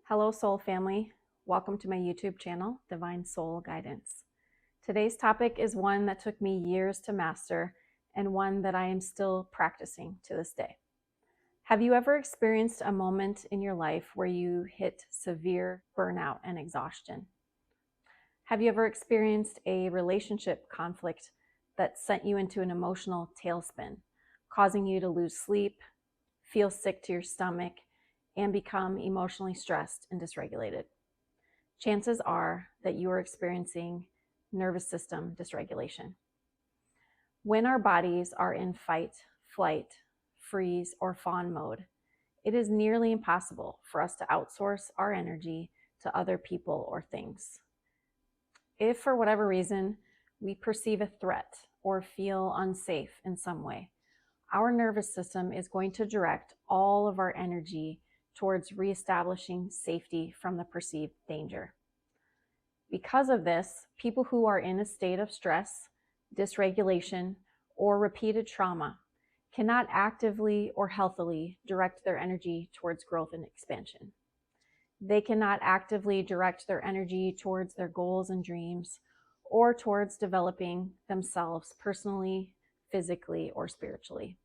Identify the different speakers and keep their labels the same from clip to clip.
Speaker 1: Hello, soul family. Welcome to my YouTube channel, Divine Soul Guidance. Today's topic is one that took me years to master and one that I am still practicing to this day. Have you ever experienced a moment in your life where you hit severe burnout and exhaustion? Have you ever experienced a relationship conflict that sent you into an emotional tailspin, causing you to lose sleep, feel sick to your stomach, and become emotionally stressed and dysregulated? Chances are that you are experiencing nervous system dysregulation. When our bodies are in fight, flight, freeze, or fawn mode, it is nearly impossible for us to outsource our energy to other people or things. If for whatever reason we perceive a threat or feel unsafe in some way, our nervous system is going to direct all of our energy towards reestablishing safety from the perceived danger. Because of this, people who are in a state of stress, dysregulation, or repeated trauma cannot actively or healthily direct their energy towards growth and expansion. They cannot actively direct their energy towards their goals and dreams or towards developing themselves personally, physically, or spiritually.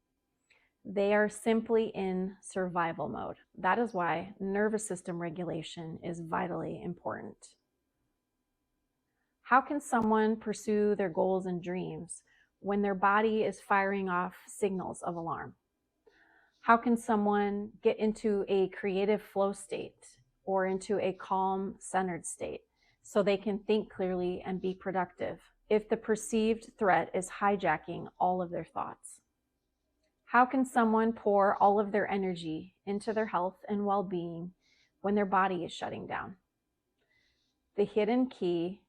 Speaker 1: They are simply in survival mode. That is why nervous system regulation is vitally important. How can someone pursue their goals and dreams when their body is firing off signals of alarm? How can someone get into a creative flow state or into a calm, centered state so they can think clearly and be productive if the perceived threat is hijacking all of their thoughts? How can someone pour all of their energy into their health and well-being when their body is shutting down? The hidden key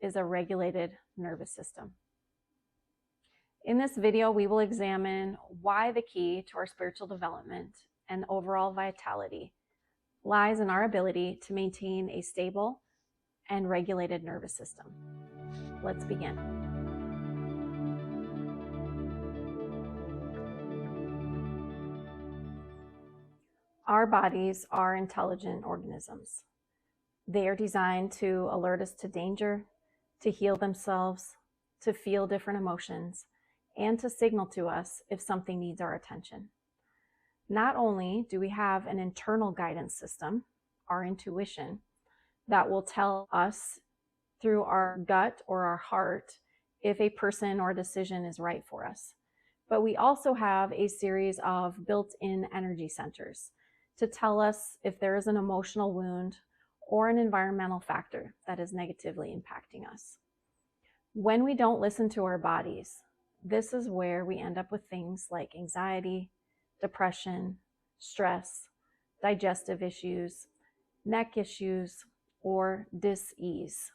Speaker 1: is a regulated nervous system. In this video, we will examine why the key to our spiritual development and overall vitality lies in our ability to maintain a stable and regulated nervous system. Let's begin. Our bodies are intelligent organisms. They are designed to alert us to danger, to heal themselves, to feel different emotions, and to signal to us if something needs our attention. Not only do we have an internal guidance system, our intuition, that will tell us through our gut or our heart if a person or decision is right for us, but we also have a series of built-in energy centers to tell us if there is an emotional wound or an environmental factor that is negatively impacting us. When we don't listen to our bodies, this is where we end up with things like anxiety, depression, stress, digestive issues, neck issues, or dis-ease.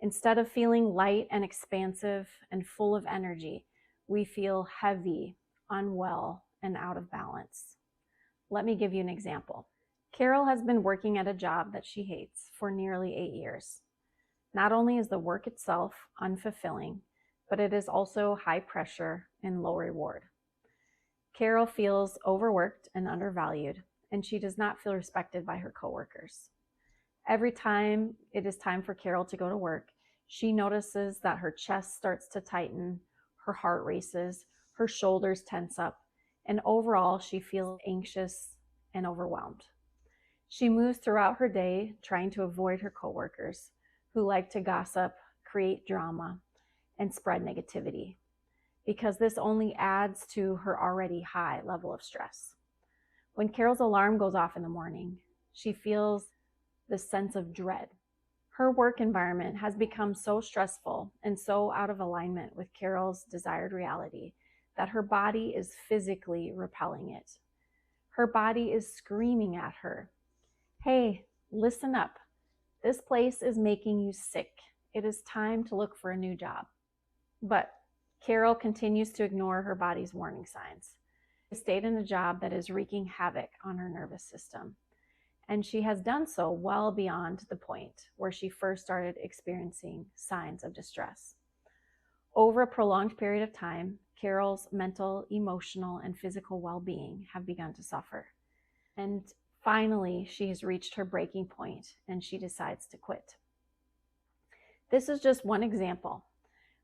Speaker 1: Instead of feeling light and expansive and full of energy, we feel heavy, unwell, and out of balance. Let me give you an example. Carol has been working at a job that she hates for nearly 8 years. Not only is the work itself unfulfilling, but it is also high pressure and low reward. Carol feels overworked and undervalued, and she does not feel respected by her coworkers. Every time it is time for Carol to go to work, she notices that her chest starts to tighten, her heart races, her shoulders tense up, and overall she feels anxious and overwhelmed. She moves throughout her day trying to avoid her coworkers who like to gossip, create drama, and spread negativity, because this only adds to her already high level of stress. When Carol's alarm goes off in the morning, she feels this sense of dread. Her work environment has become so stressful and so out of alignment with Carol's desired reality that her body is physically repelling it. Her body is screaming at her, "Hey, listen up. This place is making you sick. It is time to look for a new job." But Carol continues to ignore her body's warning signs. She stayed in a job that is wreaking havoc on her nervous system, and she has done so well beyond the point where she first started experiencing signs of distress. Over a prolonged period of time, Carol's mental, emotional, and physical well-being have begun to suffer. And Finally, she's reached her breaking point and she decides to quit. This is just one example,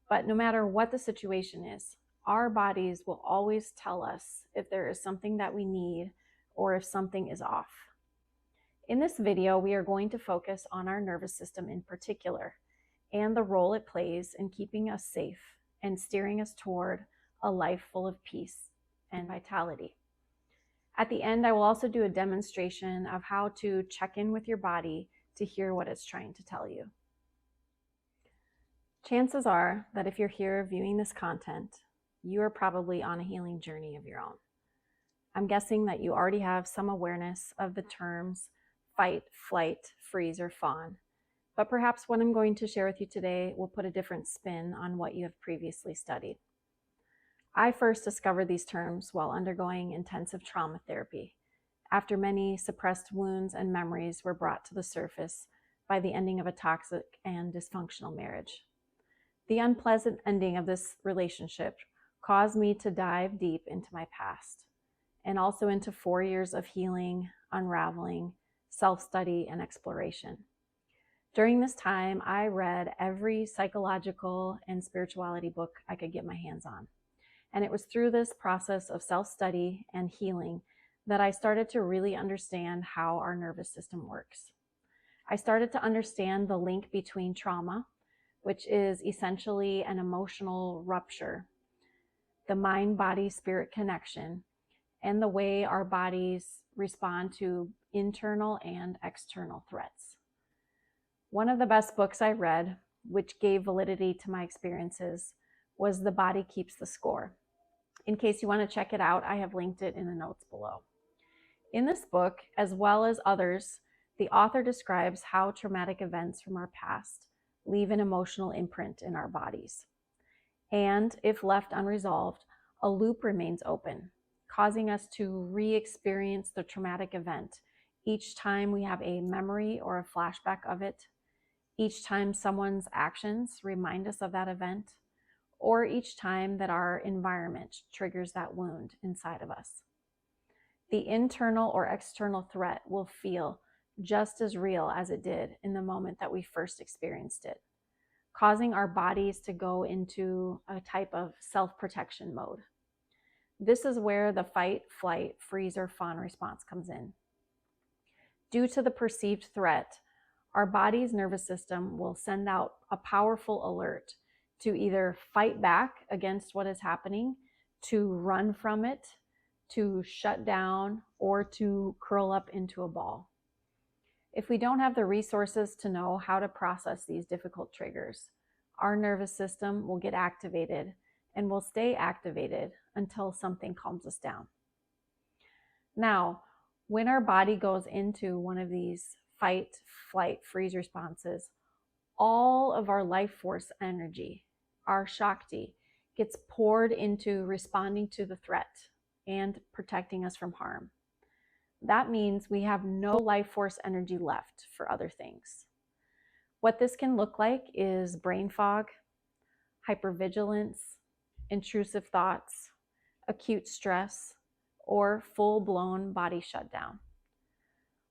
Speaker 1: but no matter what the situation is, our bodies will always tell us if there is something that we need or if something is off. In this video, we are going to focus on our nervous system in particular and the role it plays in keeping us safe and steering us toward a life full of peace and vitality. At the end, I will also do a demonstration of how to check in with your body to hear what it's trying to tell you. Chances are that if you're here viewing this content, you are probably on a healing journey of your own. I'm guessing that you already have some awareness of the terms fight, flight, freeze, or fawn, but perhaps what I'm going to share with you today will put a different spin on what you have previously studied. I first discovered these terms while undergoing intensive trauma therapy, after many suppressed wounds and memories were brought to the surface by the ending of a toxic and dysfunctional marriage. The unpleasant ending of this relationship caused me to dive deep into my past and also into 4 years of healing, unraveling, self-study, and exploration. During this time, I read every psychological and spirituality book I could get my hands on. And it was through this process of self-study and healing that I started to really understand how our nervous system works. I started to understand the link between trauma, which is essentially an emotional rupture, the mind-body-spirit connection, and the way our bodies respond to internal and external threats. One of the best books I read, which gave validity to my experiences, was The Body Keeps the Score. In case you want to check it out, I have linked it in the notes below. In this book, as well as others, the author describes how traumatic events from our past leave an emotional imprint in our bodies. And if left unresolved, a loop remains open, causing us to re-experience the traumatic event each time we have a memory or a flashback of it, each time someone's actions remind us of that event, or each time that our environment triggers that wound inside of us. The internal or external threat will feel just as real as it did in the moment that we first experienced it, causing our bodies to go into a type of self-protection mode. This is where the fight, flight, freeze, or fawn response comes in. Due to the perceived threat, our body's nervous system will send out a powerful alert to either fight back against what is happening, to run from it, to shut down, or to curl up into a ball. If we don't have the resources to know how to process these difficult triggers, our nervous system will get activated and will stay activated until something calms us down. Now, when our body goes into one of these fight, flight, freeze responses, all of our life force energy, our Shakti, gets poured into responding to the threat and protecting us from harm. That means we have no life force energy left for other things. What this can look like is brain fog, hypervigilance, intrusive thoughts, acute stress, or full-blown body shutdown.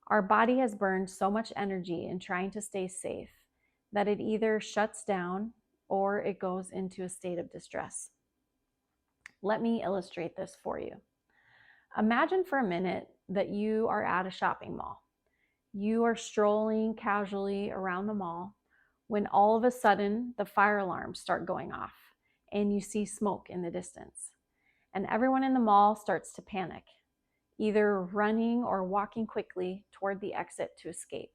Speaker 1: Our body has burned so much energy in trying to stay safe that it either shuts down or it goes into a state of distress. Let me illustrate this for you. Imagine for a minute that you are at a shopping mall. You are strolling casually around the mall when all of a sudden the fire alarms start going off and you see smoke in the distance. And everyone in the mall starts to panic, either running or walking quickly toward the exit to escape.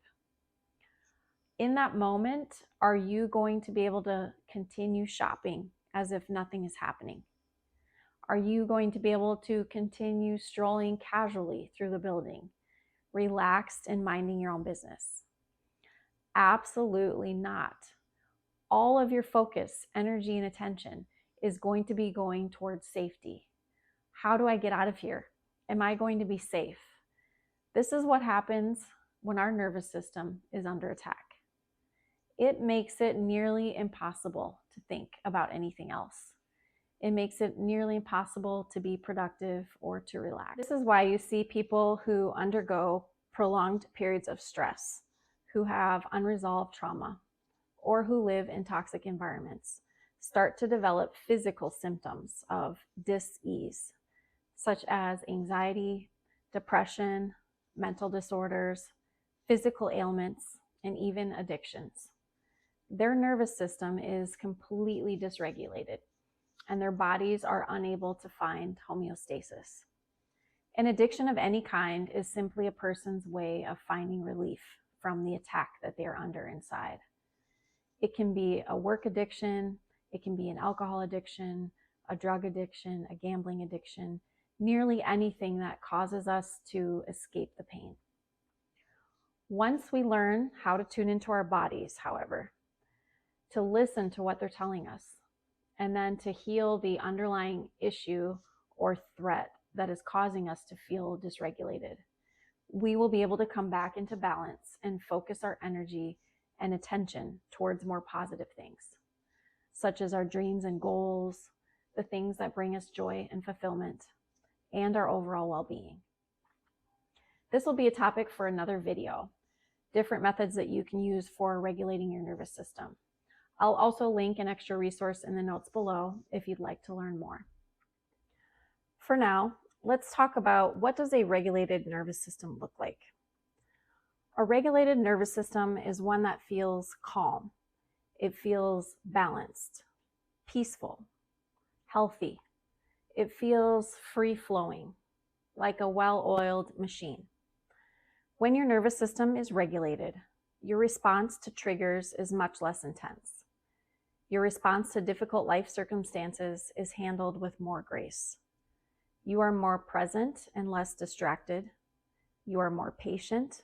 Speaker 1: In that moment, are you going to be able to continue shopping as if nothing is happening? Are you going to be able to continue strolling casually through the building, relaxed and minding your own business? Absolutely not. All of your focus, energy, and attention is going to be going towards safety. How do I get out of here? Am I going to be safe? This is what happens when our nervous system is under attack. It makes it nearly impossible to think about anything else. It makes it nearly impossible to be productive or to relax. This is why you see people who undergo prolonged periods of stress, who have unresolved trauma, or who live in toxic environments start to develop physical symptoms of dis-ease, such as anxiety, depression, mental disorders, physical ailments, and even addictions. Their nervous system is completely dysregulated, and their bodies are unable to find homeostasis. An addiction of any kind is simply a person's way of finding relief from the attack that they are under inside. It can be a work addiction, it can be an alcohol addiction, a drug addiction, a gambling addiction, nearly anything that causes us to escape the pain. Once we learn how to tune into our bodies, however, to listen to what they're telling us, and then to heal the underlying issue or threat that is causing us to feel dysregulated, we will be able to come back into balance and focus our energy and attention towards more positive things, such as our dreams and goals, the things that bring us joy and fulfillment, and our overall well-being. This will be a topic for another video, different methods that you can use for regulating your nervous system. I'll also link an extra resource in the notes below if you'd like to learn more. For now, let's talk about, what does a regulated nervous system look like? A regulated nervous system is one that feels calm. It feels balanced, peaceful, healthy. It feels free-flowing, like a well-oiled machine. When your nervous system is regulated, your response to triggers is much less intense. Your response to difficult life circumstances is handled with more grace. You are more present and less distracted. You are more patient.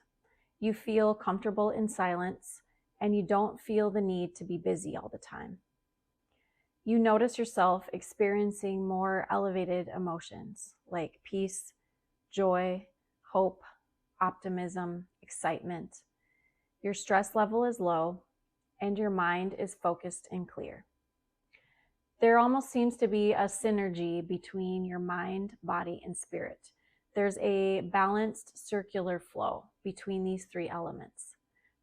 Speaker 1: You feel comfortable in silence, and you don't feel the need to be busy all the time. You notice yourself experiencing more elevated emotions like peace, joy, hope, optimism, excitement. Your stress level is low, and your mind is focused and clear. There almost seems to be a synergy between your mind, body, and spirit. There's a balanced circular flow between these three elements,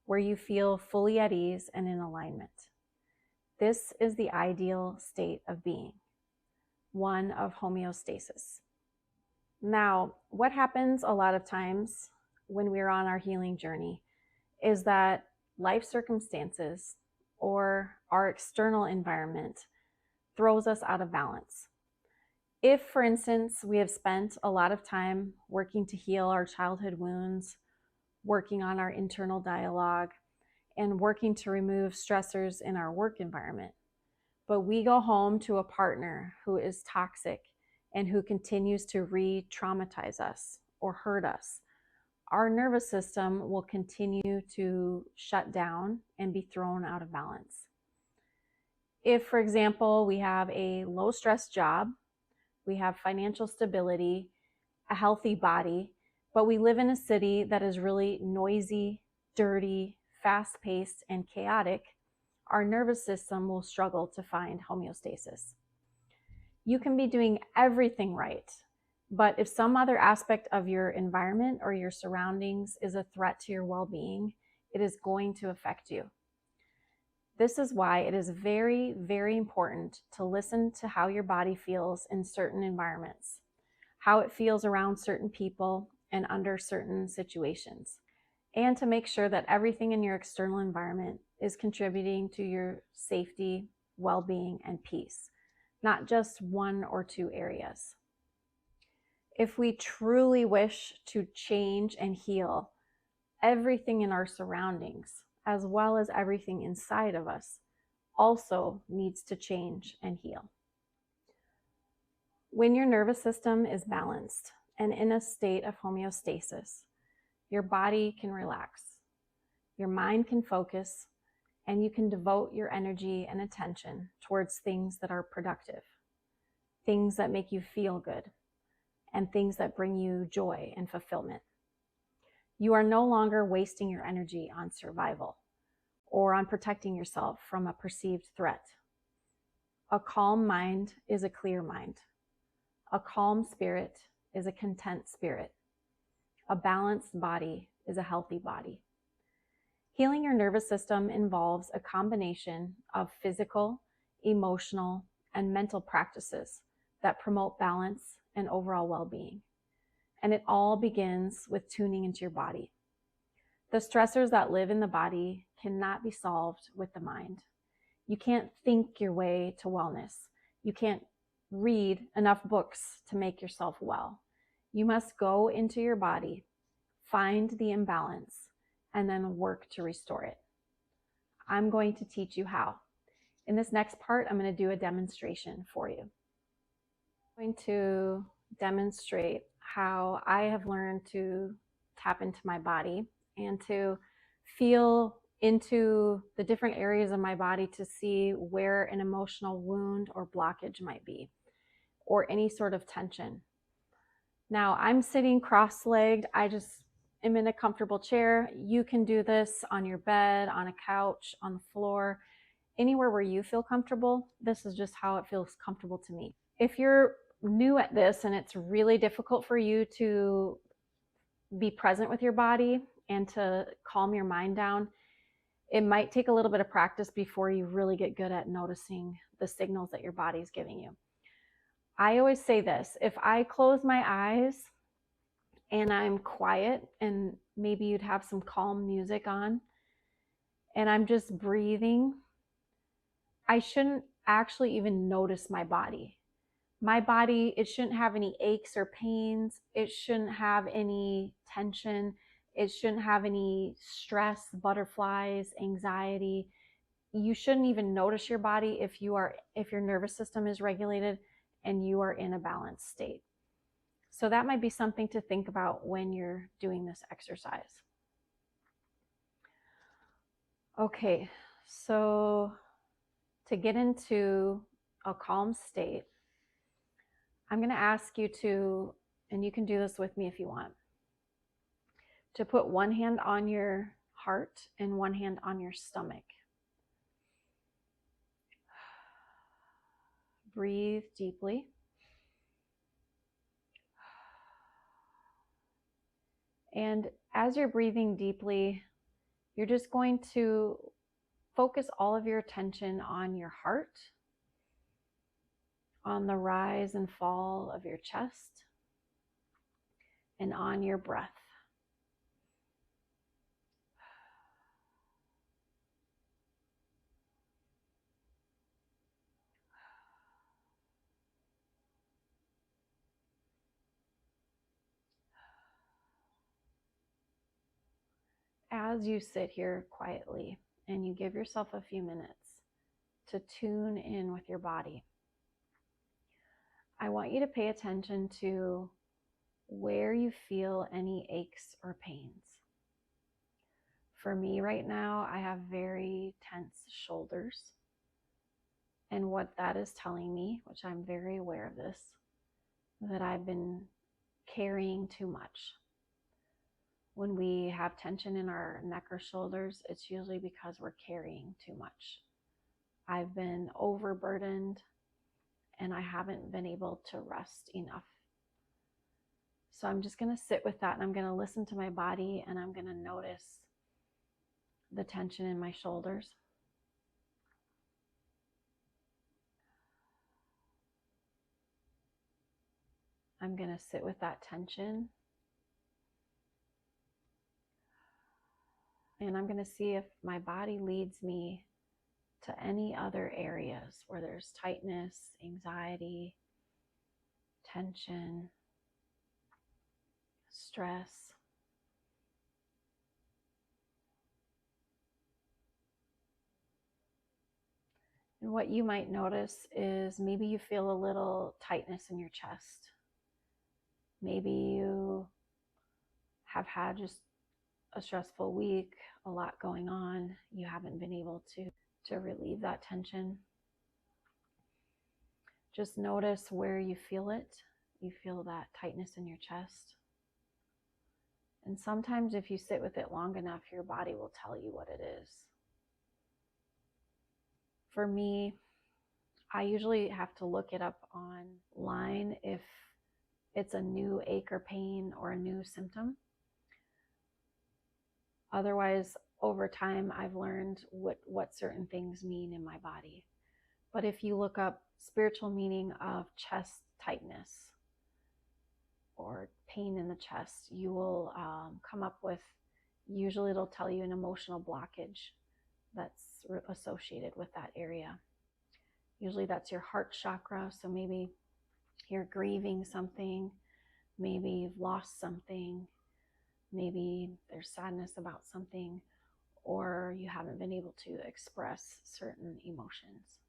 Speaker 1: where you feel fully at ease and in alignment. This is the ideal state of being, one of homeostasis. Now, what happens a lot of times when we're on our healing journey is that life circumstances or our external environment throws us out of balance. If, for instance, we have spent a lot of time working to heal our childhood wounds, working on our internal dialogue, and working to remove stressors in our work environment, but we go home to a partner who is toxic and who continues to re-traumatize us or hurt us, our nervous system will continue to shut down and be thrown out of balance. If, for example, we have a low-stress job, we have financial stability, a healthy body, but we live in a city that is really noisy, dirty, fast-paced, and chaotic, our nervous system will struggle to find homeostasis. You can be doing everything right, but if some other aspect of your environment or your surroundings is a threat to your well-being, it is going to affect you. This is why it is very, very important to listen to how your body feels in certain environments, how it feels around certain people and under certain situations, and to make sure that everything in your external environment is contributing to your safety, well-being, and peace, not just one or two areas. If we truly wish to change and heal everything in our surroundings, as well as everything inside of us, also needs to change and heal. When your nervous system is balanced and in a state of homeostasis, your body can relax, your mind can focus, and you can devote your energy and attention towards things that are productive, things that make you feel good, and things that bring you joy and fulfillment. You are no longer wasting your energy on survival or on protecting yourself from a perceived threat. A calm mind is a clear mind. A calm spirit is a content spirit. A balanced body is a healthy body. Healing your nervous system involves a combination of physical, emotional, and mental practices that promote balance and overall well-being. And it all begins with tuning into your body. The stressors that live in the body cannot be solved with the mind. You can't think your way to wellness. You can't read enough books to make yourself well. You must go into your body, find the imbalance, and then work to restore it. I'm going to teach you how. In this next part, I'm going to do a demonstration for you. I'm going to demonstrate how I have learned to tap into my body and to feel into the different areas of my body to see where an emotional wound or blockage might be, or any sort of tension. Now, I'm sitting cross-legged. I just am in a comfortable chair. You can do this on your bed, on a couch, on the floor, anywhere where you feel comfortable. This is just how it feels comfortable to me. If you're new at this and it's really difficult for you to be present with your body and to calm your mind down, it might take a little bit of practice before you really get good at noticing the signals that your body's giving you. I always say this: if I close my eyes and I'm quiet, and maybe you'd have some calm music on, and I'm just breathing, I shouldn't actually even notice my body. My body, it shouldn't have any aches or pains. It shouldn't have any tension. It shouldn't have any stress, butterflies, anxiety. You shouldn't even notice your body if your nervous system is regulated and you are in a balanced state. So that might be something to think about when you're doing this exercise. Okay, so to get into a calm state, I'm going to ask you to, and you can do this with me if you want, to put one hand on your heart and one hand on your stomach. Breathe deeply. And as you're breathing deeply, you're just going to focus all of your attention on your heart, on the rise and fall of your chest, and on your breath. As you sit here quietly and you give yourself a few minutes to tune in with your body, I want you to pay attention to where you feel any aches or pains. For me right now, I have very tense shoulders. And what that is telling me, which I'm very aware of this, that I've been carrying too much. When we have tension in our neck or shoulders, it's usually because we're carrying too much. I've been overburdened and I haven't been able to rest enough. So I'm just going to sit with that, and I'm going to listen to my body, and I'm going to notice the tension in my shoulders. I'm going to sit with that tension, and I'm going to see if my body leads me to any other areas where there's tightness, anxiety, tension, stress. And what you might notice is maybe you feel a little tightness in your chest. Maybe you have had just a stressful week, a lot going on. You haven't been able to relieve that tension. Just notice where you feel it. You feel that tightness in your chest. And sometimes if you sit with it long enough, your body will tell you what it is. For me, I usually have to look it up online if it's a new ache or pain or a new symptom.
Speaker 2: Otherwise, over time, I've learned what certain things mean in my body. But if you look up spiritual meaning of chest tightness or pain in the chest, you will come up with, usually it'll tell you an emotional blockage that's associated with that area. Usually that's your heart chakra, so maybe you're grieving something, maybe you've lost something, maybe there's sadness about something, or you haven't been able to express certain emotions.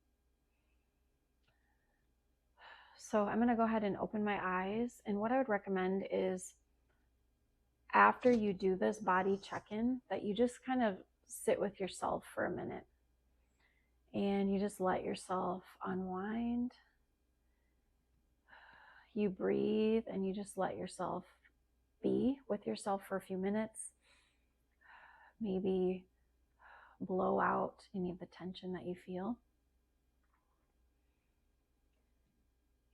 Speaker 2: So I'm going to go ahead and open my eyes, and what I would recommend is after you do this body check-in that you just kind of sit with yourself for a minute and you just let yourself unwind. You breathe and you just let yourself be with yourself for a few minutes. Maybe blow out any of the tension that you feel.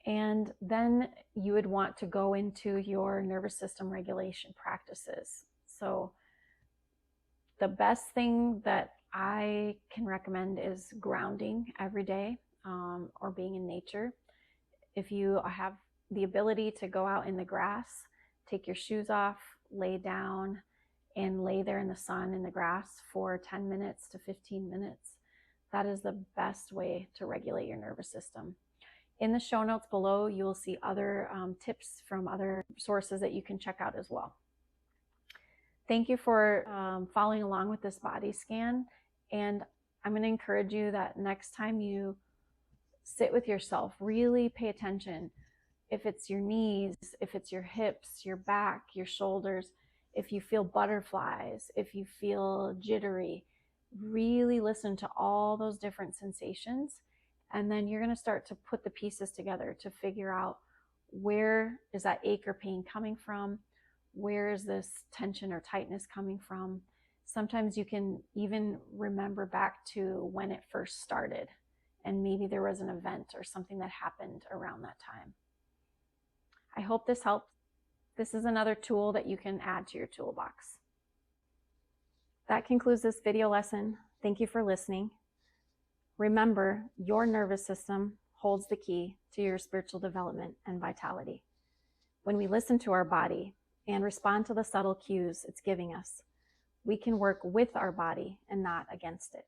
Speaker 2: And then you would want to go into your nervous system regulation practices. So the best thing that I can recommend is grounding every day, or being in nature. If you have the ability to go out in the grass, take your shoes off, lay down, and lay there in the sun in the grass for 10 minutes to 15 minutes. That is the best way to regulate your nervous system. In the show notes below, you will see other tips from other sources that you can check out as well. Thank you for following along with this body scan. And I'm going to encourage you that next time you sit with yourself, really pay attention. If it's your knees, if it's your hips, your back, your shoulders, if you feel butterflies, if you feel jittery, really listen to all those different sensations. And then you're going to start to put the pieces together to figure out, where is that ache or pain coming from? Where is this tension or tightness coming from? Sometimes you can even remember back to when it first started, and maybe there was an event or something that happened around that time. I hope this helps. This is another tool that you can add to your toolbox. That concludes this video lesson. Thank you for listening. Remember, your nervous system holds the key to your spiritual development and vitality. When we listen to our body and respond to the subtle cues it's giving us, we can work with our body and not against it.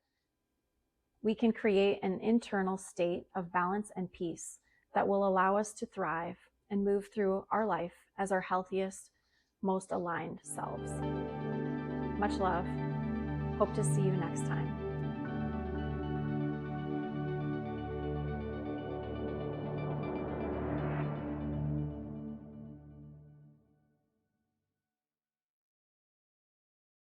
Speaker 2: We can create an internal state of balance and peace that will allow us to thrive and move through our life as our healthiest, most aligned selves. Much love. Hope to see you next time.